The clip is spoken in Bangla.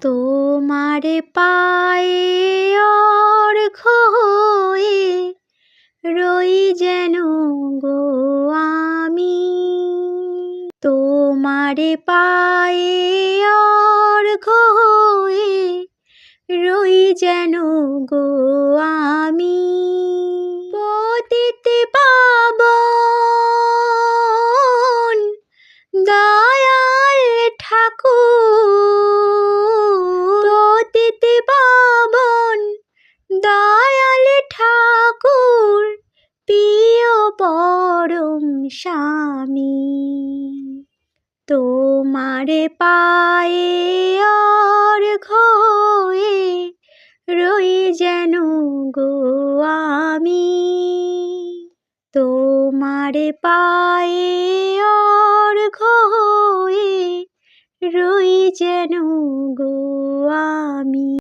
তোমার পায়ে অর্ঘ্য হয়ে রই যেন গো আমি। তোমার পায়ে অর্ঘ্য হয়ে রই যেন গো আমি। পতিত পাবন দয়াল ঠাকুর, পতিত পাবন দয়াল ঠাকুর, প্রিয় পরম স্বামী। তোমার পায়ে অর্ঘ্য হয়ে রই যেন গো আমি। তোমার পায়ে অর্ঘ্য হয়ে রই যেন গো